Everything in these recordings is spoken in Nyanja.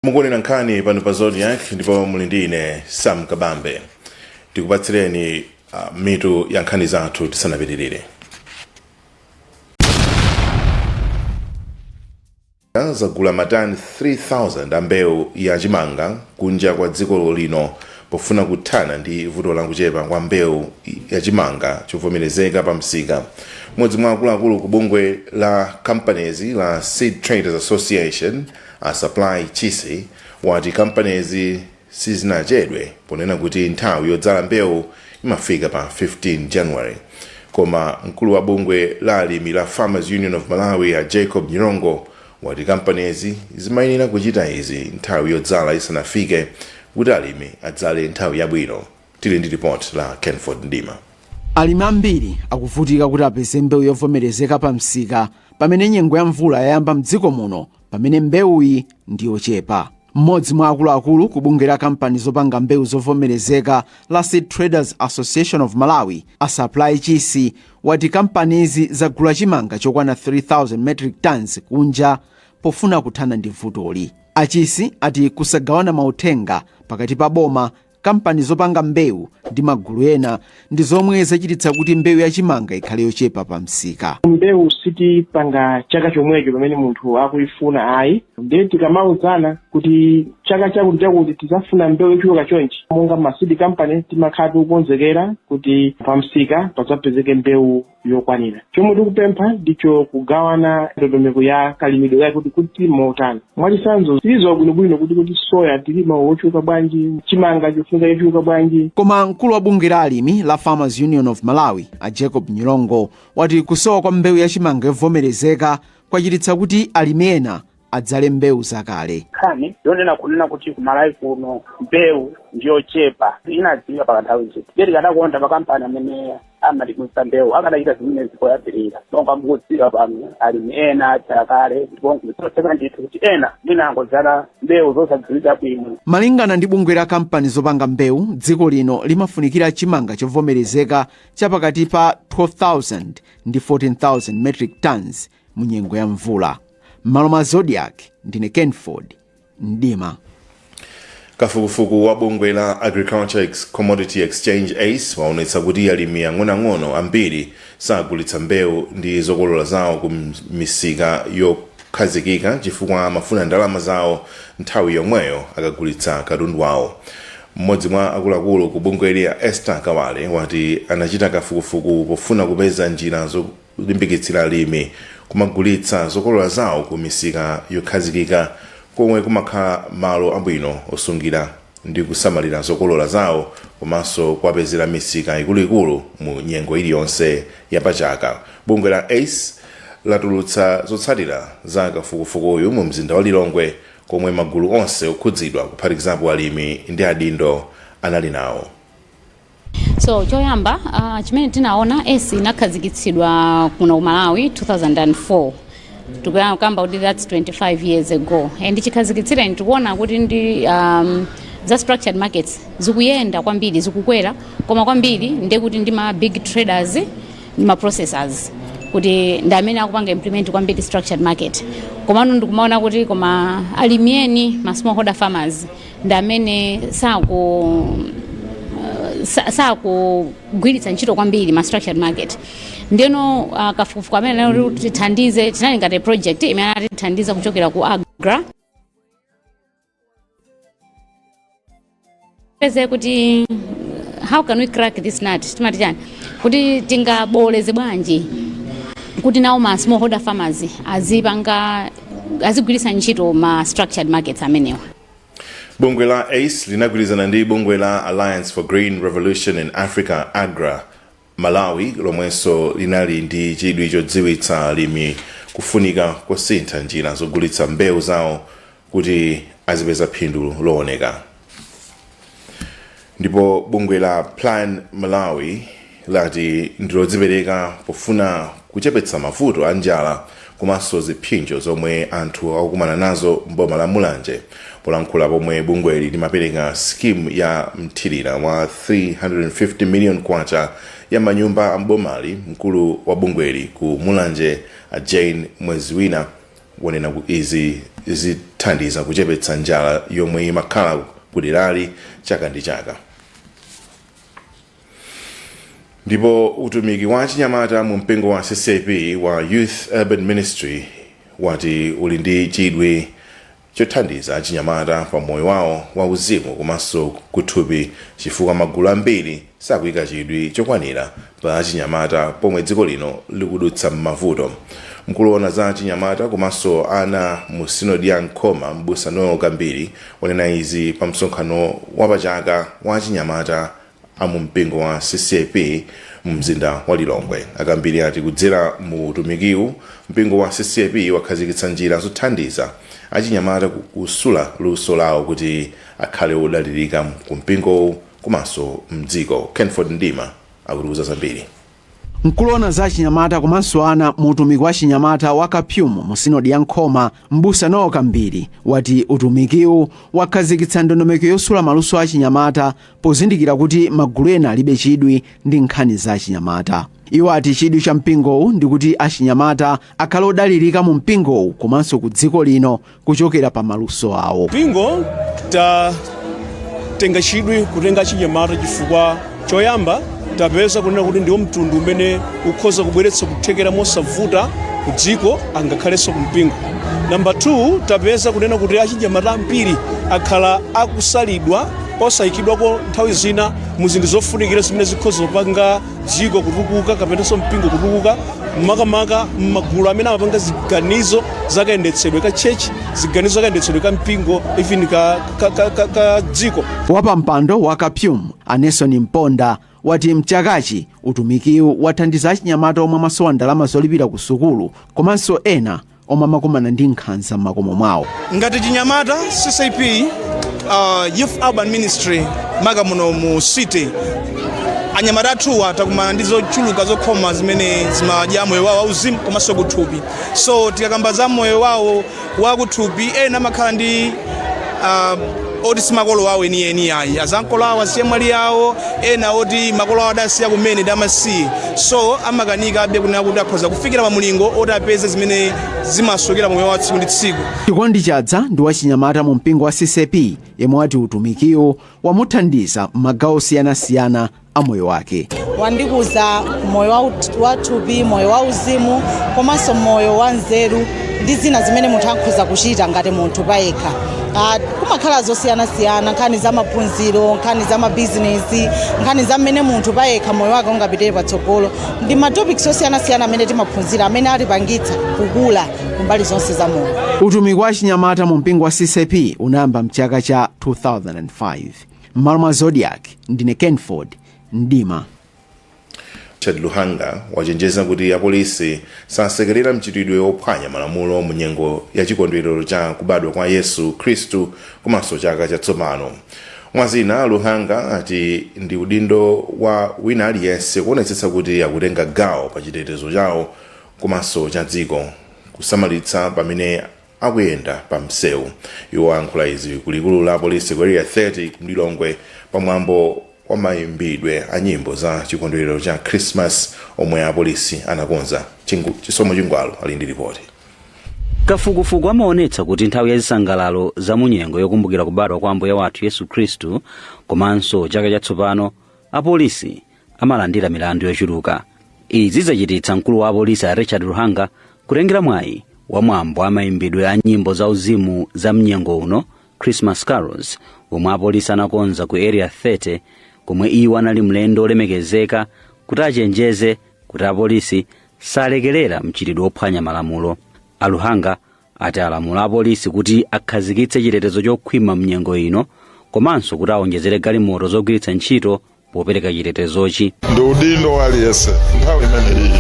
Munkhani pano pa Zodiac ndipo muli ndine Sam Kabambe. Tikupatsireni mitu ya nkhani zathu tisanapitirire. Zagula matani 3000 ambewu ya chimanga kunja kwa dziko lino pofuna kuthana ndi vuto la kuchepa kwa mbewu ya chimanga chovomerezeka pa msika. Modzi mwa akuluakulu ku bungwe la companies la Seed Traders Association a supply chisi wati companies sizinachedwe ponena kuti nthawi yodzala mbewu imafika pa 15 January. Koma mkulu wa bungwe la alimi la Farmers Union of Malawi a Jacob Nyirongo wati companies zimayenera kuchita izi nthawi yodzala isanafike kuti alimi adzale nthawi yabwino. Tili ndi report la Kenford Ndima. Alimi ambiri akuvutika kuti apeze mbewu yovomerezeka pa msika pamene nyengo ya mvula yayamba mdziko muno pamene mbewuyi ndi yochepa. Mmodzi mwa akuluakulu ku bungwe la kampani zopanga mbewu zovomerezeka la Seed Traders Association of Malawi a supply chisi wati kampanizi zagula chimanga chokwana 3000 metric tons kunja pofuna kuthana ndi vutoli. Achisi ati kusagawana mauthenga pakati pa boma, kampani zopanga mbewu ndi magulu ena ndi zomwe zachititsa kuti mbewu ya chimanga ikhale yochepa pa msika. Mbewu sitipanga chaka chomwecho pamene munthu akuifuna ayi, ndiye tikamauzana kuti chaka chakuti tizafuna mbewu yochuluka chonchi. Monga ma seed company timakhala tikukonzekera kuti pa msika padzapezeke mbewu yokwanira. Chomwe tikupempha ndicho kugawana ndondomeko ya kalimidwe yake kuti motani. Mwachitsanzo tilizo bwinobwino kuti soya tilima wochuluka bwanji, chimanga chofunika yochuluka bwanji. Koma mkulu wa bungwe la alimi la Farmers Union of Malawi a Jacob Nyirongo wati kusowa kwa mbewu ya chimanga yovomerezeka kwachititsa kuti alimi ena adzale mbewu zakale. Khani yonena kunena kuti ku Malawi kuno mbewu ndiyochepa inadziwika pakanthawi chete. Ndeti kadakonda makampani amene amatikumisa mbewu akadachita zimene zikoyambirira. Monga mukudziwa pano alimi ena adzakale ndipo nkuzotseka ndithu kuti ena linangodzala mbewu zosadziwika bwino. Malingana ndi bungwe la kampani zopanga mbewu, dziko lino limafunikira chimanga chovomerezeka chapakati pa 12,000 ndi 14,000 metric tons mu nyengo ya mvula. Malo ma Zodiac ndine Kenford Ndima. Kafukufuku wa bungwe la Agriculture Commodity Exchange ACE waonetsa kuti alimi ang'onoang'ono ambiri sagulitsa mbewu ndi zokolola zawo ku misika yokhazikika chifukwa amafuna ndalama zawo nthawi yomweyo akagulitsa katundu wawo. Mmodzi mwa akuluakulu ku bungwe la Esther Kawale wati anachita kafukufuku pofuna kupeza njira zolimbikitsira alimi kumagulitsa zokolola zawo ku misika yokhazikika komwe kumakhala malo abwino osungira ndi kusamalira zokolola zawo komanso kuwapezera misika ikuluikulu mu nyengo iliyonse ya pachaka. Bungwe la ACE latulutsa zotsatira za kafukufukuyu mu mzinda wa Lilongwe komwe magulu onse okhudzidwa kuphatikizapo alimi ndi adindo anali nawo. So choyamba chimene tinaona ACE inakhazikitsidwa kuno ku Malawi 2004. Tukamba kuti that's 25 years ago. And chikhazikitsira ndikuona kuti ndi za structured markets zikuyenda kwambiri zikukwera koma kwambiri ndiye kuti ndi ma big traders ndi ma processors kuti ndi amene akupanga implement kwambiri structured market. Komano ndikumaona kuti koma alimieni ma smallholder farmers ndi amene sakugwiritsa ntchito kwambiri ma structured market. Ndeno kafukufuku amene tithandize tinali ngati project imene atithandiza kuchokera ku Agra. Peze kuti how can we crack this nut? Timati chani kuti tingaboleze bwanji kuti nawo ma smallholder farmers azigwiritsa ntchito ma structured markets amenewa. Bungwe la ACE linagwirizana ndi bungwe la Alliance for Green Revolution in Africa Agra Malawi lomwenso linali ndi chidwi chodziwitsa alimi kufunika kusintha njira zogulitsa mbewu zawo kuti azipeza phindu looneka. Ndipo bungwe la Plan Malawi lati ndilodzipereka pofuna kuchepetsa mavuto a njala komanso ziphinjo zomwe anthu akukumana nazo mboma la Mulanje. Polankhula pomwe bungweli limapereka scheme ya mthirira wa 350 million kwacha ya manyumba ambomali, mkulu wa bungweli ku Mulanje a Jane Mwezi Wina wanena izi zithandiza kuchepetsa njala yomwe imakhala kuderali chaka ndi chaka. Ndipo utumiki wa achinyamata mu mpingo wa CCP wa Youth Urban Ministry wati uli ndi chidwi chothandiza achinyamata pa moyo wawo wauzimu komanso kuthupi, chifukwa magulu ambiri sakuyika chidwi chokwanira pa achinyamata pomwe dziko lino likudutsa m'mavuto. Mkuloona za achinyamata komanso ana mu sinodi ya Nkoma m'busa Noel Kambiri wanena izi pa msonkhano wapachaka wa achinyamata amu mpingo wa CCP mzinda wa Lilongwe. Akambiri ati kudzera mu utumikiwu mpingo wa CCP wakhazikitsa njira zothandiza achinyamata kusula luso lawo kuti akhale odalirika ku mpingo komanso mdziko. Kenford Ndima akutiuza zambiri. Mkuloona za achinyamata komanso ana mu utumiki wa achinyamata wa Kapyumu mu sinodi ya Nkoma, mbusa Noel Kambiri wati utumikiwu wakhazikitsa ndondomeko yosula maluso a achinyamata pozindikira kuti magulu ena alibe chidwi ndi nkhani za achinyamata. Iwo ati chidwi cha mpingowu ndi kuti achinyamata akhale odalirika mu mpingowu komanso ku dziko lino kuchokera pa maluso awo. Mpingo tenga chidwi kutenga achinyamata chifukwa choyamba tapeza kunena kuti ndiwo mtundu umene ukhoza kubweretsa kuthekera mosavuta ku dziko angakhalenso ku mpingo. Number 2, tapeza kunena kuti achinyamata ambiri akhala akusalidwa osayikidwako nthawi zina mu zinthu zofunikira zimene zikhoza kupanga dziko kutukuka kapenanso mpingo kutukuka, makamaka m'magulu amene amapanga ziganizo zakayendetsedwe ka church, ziganizo zakayendetsedwe ka mpingo, even ka dziko. Wapampando wa Kapyumu Aneson Mponda wati mchakachi utumikiwu wathandiza achinyamata omwe amasowa ndalama zolipira ku sukulu komanso ena omwe amakumana ndi nkhanza m'makomo mwawo. Ngati chinyamata CCP Youth Urban Ministry maka muno mu city, anyamata athuwa takumana ndi zochuluka zokhoma zimene zimadya moyo wawo wauzimu komanso kuthupi. So tikakamba za moyo wawo wakuthupi, ena amakhala ndi oti simakolo awo eni ayi azankolo awo asiye mwali yawo, ena oti makolo awo adasiya kumene damasiye. So amakanika abe kunena kuti akhoza kufikira pa mulingo oti apeze zimene zimasokera moyo wa tsiku ndi tsiku. Chikondi chadza ndi wachinyamata mu mpingo wa CCP yemwe wati utumikiwo wamuthandiza m'magawo osiyanasiyana a moyo wake. Wandikuza moyo wa thupi, moyo wa uzimu komanso moyo wa nzeru ndi zina zimene munthu akhoza kuchita ngati munthu payekha. Kumakhala zosiyanasiyana, nkhani za maphunziro, nkhani za mabizinesi, nkhani za mmene munthu payekha moyo wake ungapitire patsogolo. Ndi matopics osiyanasiyana amene timaphunzira amene atipangitsa kukula kumbali zonse za moyo. Utumiki wa achinyamata mu mpingo wa CCP unayamba mchaka cha 2005. M'malo mwa Zodiac ndine Kenford Ndima. Chad Luhanga wachenjeza kuti apolisi sasekerera mchitidwe wophwanya malamulo mu nyengo ya chikondwerero cha kubadwa kwa Yesu Khristu komanso chaka chatsopano. Mwazina Luhanga ati ndi udindo wa wina aliyense kuonetsetsa kuti akutenga gawo pa chitetezo chawo komanso cha dziko kusamalitsa pamene akuyenda pa msewu. Iwo ayankhula izi kulikulu la polisi ku area 30 Mlilongwe pamwambo wa mayimbidwe a nyimbo za chikondwerero cha Khirisimasi omwe apolisi anakonza. Chisomo Chingwalo ali ndi ripoti. Kafukufuku amaonetsa kuti nthawi ya zisangalalo za munyengo yokumbukira kubadwa kwa Ambuye wathu Yesu Khristu komanso chaka chatsopano apolisi amalandira milandu yochuluka. Izi zachititsa mkulu wa apolisi a Richard Luhanga kutengera mwayi wa mwambo amayimbidwe a nyimbo za uzimu za mnyengo uno Christmas carols omwe apolisi anakonza ku area 30 komwe iwo anali mlendo olemekezeka kuti achenjeze kuti apolisi salekerera mchitidwe wophwanya malamulo. Aluhanga ati alamula apolisi kuti akhazikitse chitetezo chokhwima mnyengo ino komanso kuti aonjezere galimoto zogwiritsa ntchito popereka chitetezochi. Ndi udindo aliyense nthawi imeneyi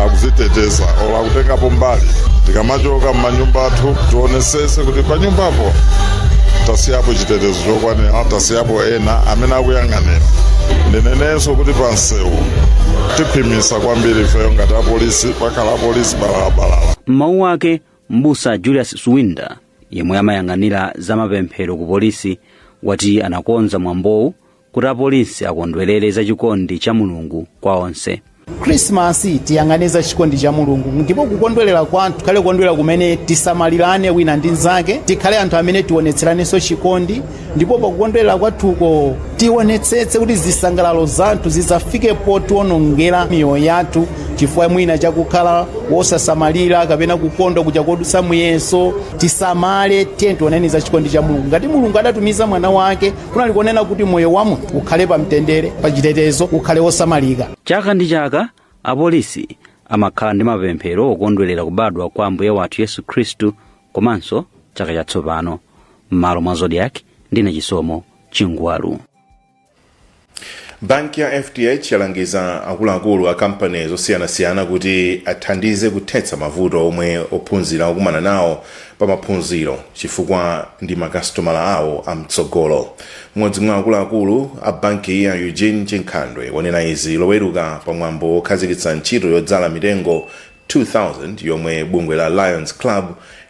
akuziteteza ola akutengapo mbali. Tikamachoka m'manyumba athu tionesese kuti pa nyumbapo tasiyapo chitetezo chokwanira, tasiyapo ena amene akuyang'anira. Ndinenenso kuti pa msewu tikhwimisa kwambiri ifeyo ngati apolisi, pakhala apolisi balala. M'mawu ake mbusa Julius Swinda yemwe amayang'anira za mapemphero ku polisi wati anakonza mwambowu kuti apolisi akondwerere za chikondi cha Mulungu kwa onse. Khirisimasi tiyang'aniza chikondi cha Mulungu ndipo kukondwerera kwathu khale kukondwerera kumene tisamalirane wina ndi nzake, tikhale anthu amene tionetseranenso chikondi, ndipo pakukondwerera kwathuko tionetsetse kuti zisangalalo zathu zisafikepo tionongera miyoyo yathu chifukwa mwina chakukhala wosasamalira kapena kukondwa kuja kodutsa muyeso. Tisamale tiye tioneniza chikondi cha Mulungu. Ngati Mulungu adatumiza mwana wake kunali kunena kuti moyo wa munthu ukhale pa mtendere, pa chitetezo, ukhale wosamalika. Chaka ndi chaka apolisi amakhala ndi mapemphero okondwerera kubadwa kwa Ambuye wathu Yesu Khristu komanso chaka chatsopano. M'malo mwa Zodiac ndine Chisomo Chingwalu. Banki ya FTH yalangiza akuluakulu a kampani zosiyanasiyana kuti athandize kuthetsa mavuto omwe ophunzira okumana nawo pa maphunziro chifukwa ndi makasitomala awo amtsogolo. Mmodzi mwa akuluakulu a banki ya Eugene Chinkhandwe wanena izi loweruka pamwambo okhazikitsa ntchito yodzala mitengo 2000 yomwe bungwe la Lions Club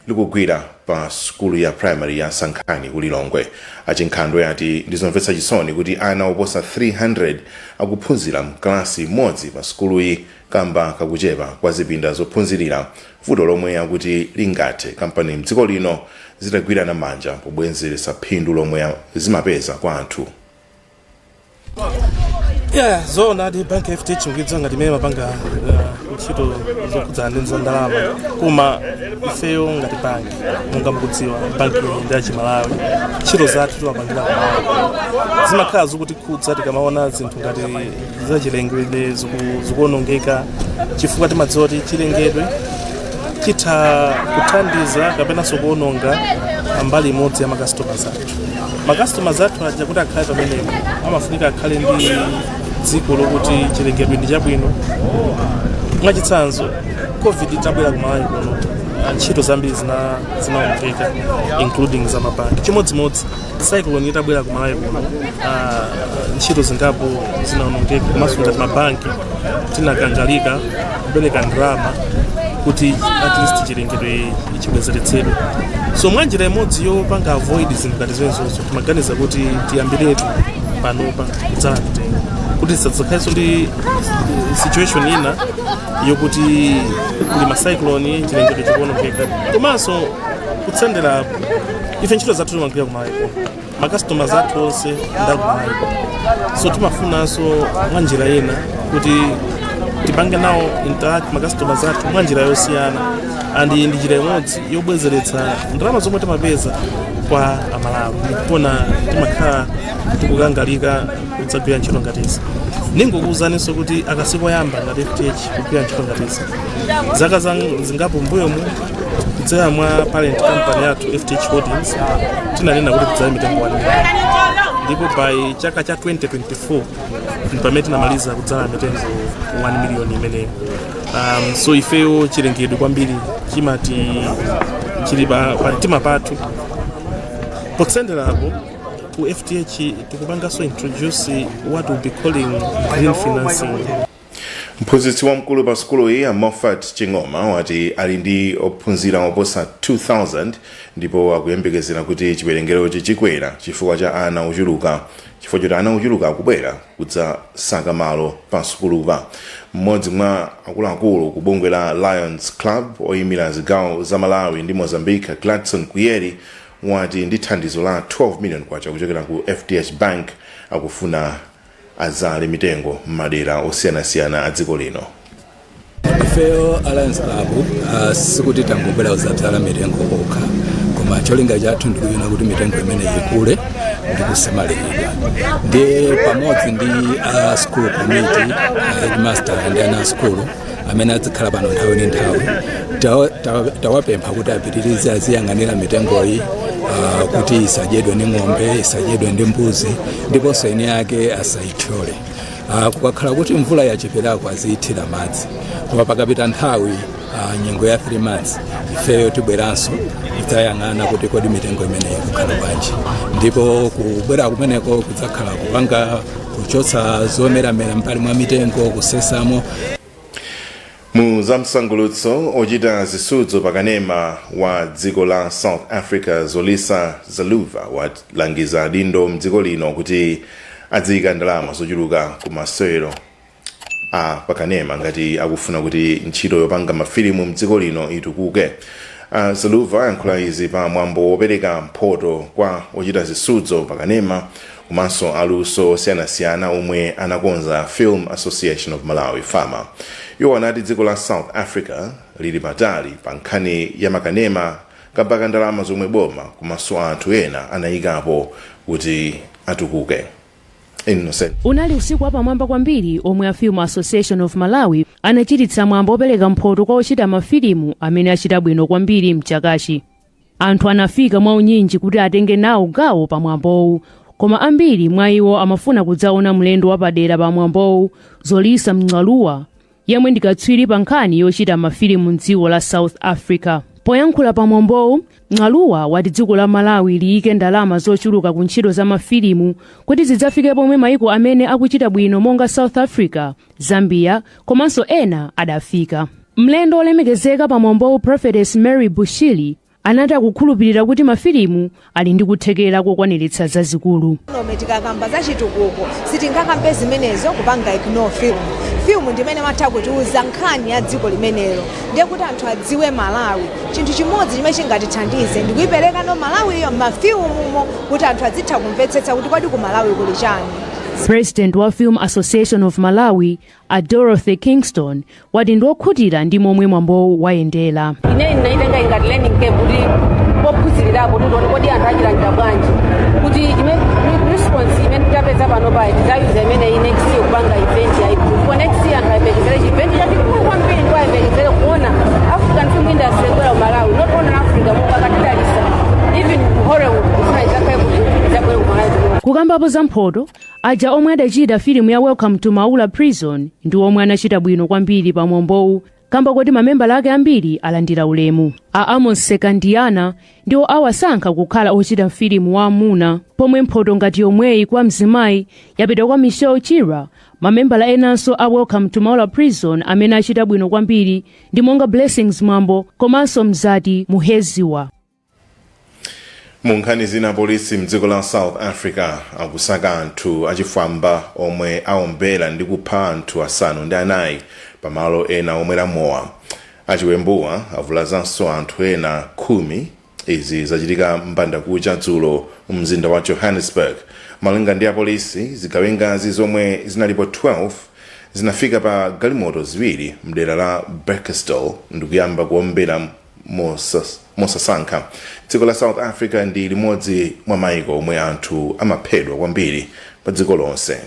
likugwira pa skulu ya primary ya Munkhani ku Lilongwe. Chinkhandwe ati ndizomvetsa chisoni kuti ana oposa 300 akuphunzira mklasi imodzi pa skuluyi kamba kakuchepa kwa zipinda zophunzirira, vuto lomwe akuti lingathe kampani mdziko lino zitagwirana manja pobwezeretsa phindu lomwe zimapeza kwa anthu. Zona di banki FTH ngizanga dimema panga ntchito zokhudzana ndi ndalama koma ifeyo ngati banki monga mukudziwa banki ndi Malawi ntchito zathu timapangira zimakhala zokutikhudza tikamaona zinthu ngati zachilengedwe zikuonongeka chifukwa timadziwa kuti chilengedwe chitha kuthandiza kapena kuononga mbali imodzi ya makasitomala athu. Makasitomala athu aja kuti akhale pamenepo amafunika akhale ndi dziko lokuti chilengedwe ndi chabwino. Mwachitsanzo COVID itabwera ku Malawi kuno ntchito zambiri zinaonongeka including za mabanki. Chimodzimodzi cyclone itabwera ku Malawi kuno ntchito zingapo zinaonongeka komanso ngati mabanki tinakangalika kupereka ndalama kuti at least chilengedwe chibwezeretsedwe. So mwanjira imodzi yopanga avoid zinthu ngati zimenezo timaganiza kuti tiyambiretu panopa kudzala mitengo kuti tisadzakhalenso ndi situation ina yokuti kuli macyclone chilengedwe chikuonongeka. Komanso kutsendera ife ntchito zathu timagwira ku Malawi, makasitomala athu onse ndaku Malawi, so timafunanso mwanjira ina kuti tipange nawo interact makasitomala athu mwanjira yosiyana andi ndi njira imodzi yobwezeretsa ndalama zomwe timapeza kwa Amalawi ndikuona timakhala tikukangalika kudzagwira ntchito ngatizi. Ningokuwuzaninso kuti akasikoyamba ngati FTH kugwira ntchito ngatizi zaka zingapo mbuyomu kudzera mwa parent company yathu FTH Holdings tinanena kuti kudzala mitengo 1 million ndipo by chaka cha 2024 pamene tinamaliza kudzala mitengo 1 million imeneyo. So ifeyo chilengedwe kwambiri chimati chili pa mtima pathu. Potsenderapo ku FTH tikupanganso introduce what we'll be calling green financing. Mphunzitsi wamkulu pa skulu iyi Moffat Chingoma wati ali ndi ophunzira oposa 2000 ndipo akuyembekezera kuti chiwerengerochi chikwera chifukwa cha ana ochuluka, chifukwa choti ana ochuluka akubwera kudzasaka malo pa skulupa. Mmodzi mwa akuluakulu ku bungwe la Lions Club oyimira zigawo za Malawi ndi Mozambique Gladson Kuyeri wati ndi thandizo la 12 million kwacha kuchokera ku FTH Bank akufuna adzale mitengo m'madera osiyanasiyana a dziko lino. Ifeyo Lions Club sikuti tangobwera kudzala mitengo okha koma cholinga chathu ndikuona kuti mitengo imene ikule ndi kusamaliridwa ndi pamodzi ndi school committee headmaster ndi ana school amene adzakhala pano nthawi ndi nthawi tawapempha kuti apitirize aziyang'anira mitengoyi kuti isadyedwe ndi ng'ombe, isadyedwe ndi mbuzi ndiponso ine yake asayithyole. Kukakhala kuti mvula yacheperako aziyithira madzi koma pakapita nthawi nyengo ya 3 months ifeyo tibweranso tidzayang'ana kuti kodi mitengo imeneyi ikukhala bwanji ndipo kubwera kumeneko kudzakhala kupanga kuchotsa zomeramera mbali mwa mitengo kusesamo. Muzamsangulutso ochita zisudzo pakanema wa dziko la South Africa Zolisa Zaluva walangiza dindo mdziko lino kuti adziyika ndalama zochuluka ku masewero pakanema ngati akufuna kuti ntchito yopanga mafilimu mdziko lino itukuke. Zaluva yankhula izi pa mwambo wopereka mphoto kwa ochita zisudzo pakanema komanso aluso osiyanasiyana omwe anakonza Film Association of Malawi FAMA. Iwo anati dziko la South Africa lili patali pa nkhani ya makanema kamba ndalama zomwe boma komanso anthu ena anayikapo kuti atukuke. Innocent. Unali usiku wapamwamba kwambiri omwe a Film Association of Malawi anachititsa mwambo wopereka mphoto kwa ochita mafilimu amene achita bwino kwambiri mchakachi. Anthu anafika mwaunyinji kuti atenge nawo gawo pa mwambowu, koma ambiri mwa iwo amafuna kudzaona mlendo wapadera pa mwambowu, Zolisa Mng'aluwa, yemwe ndi katswiri pa nkhani yochita mafilimu m'dziko la South Africa. Poyankhula pa mwambowu, Mng'aluwa wati dziko la Malawi liyike ndalama zochuluka ku ntchito za mafilimu kuti zidzafike pomwe maiko amene akuchita bwino monga South Africa, Zambia komanso ena adafika. Mlendo olemekezeka pa mwambowu Prophetess Mary Bushili anati akukhulupirira kuti mafilimu ali ndi kuthekera kokwaniritsa zazikulu. Tikakamba za chitukuko sitingakambe zimenezo kupanga ignore film ndimene matha kutiuza nkhani ya dziko limenelo, ndiye kuti anthu adziwe Malawi. Chinthu chimodzi chimene chingatithandize ndi kuyipereka no Malawi iyo mafilimumo kuti anthu adzitha kumvetsetsa kuti kodi ku Malawi kuli chani. President wa Film Association of Malawi, Dorothy Kingston, wati ndiokhutira ndi momwe mwambowu wayendera. Ine ndinaitenga ingati learning camp kuti pophunzirirapo kuti kodi anthu achilandira bwanji, kuti response imene tapeza pano pa tidzayuza imene next year kupanga event yaipo. Next year anthu ayembekezere event chachikulu kwambiri ndipo ayembekezere kuona African film industry kubwera ku Malawi, not only Africa monga katidalisa even Hollywood kufuna idzakhaye kuti idzabwere ku Malawi. Kukambapo za mphoto, aja omwe adachita filimu ya Welcome to Maula Prison ndi omwe anachita bwino kwambiri pa mwambowu, kamba kuti mamembala ake ambiri alandira ulemu. A Amos Sekandiana ndiwo awasankha kukhala ochita filimu wa amuna, pomwe mphoto ngati yomweyi kwa mzimayi yapita kwa Michelle Chira. Mamembala enanso a Welcome to Maula Prison amene achita bwino kwambiri ndi monga Blessings Mwambo komanso Mzati Muheziwa. Munkhani zina polisi mdziko la South Africa akusaka anthu achifwamba omwe aombera ndi kupha anthu asanu ndi anayi pamalo ena omwe lamowa. Achiwembuwa avulazanso anthu ena 10. Izi zachitika mbandakucha dzulo mzinda wa Johannesburg. Malinga ndi apolisi, zigawengazi zomwe zinalipo 12 zinafika pa galimoto ziwiri mdera la Berkestol ndikuyamba kuombera mosasankha. Dziko la South Africa ndi limodzi mwa maiko omwe anthu amaphedwa kwambiri pa dziko lonse.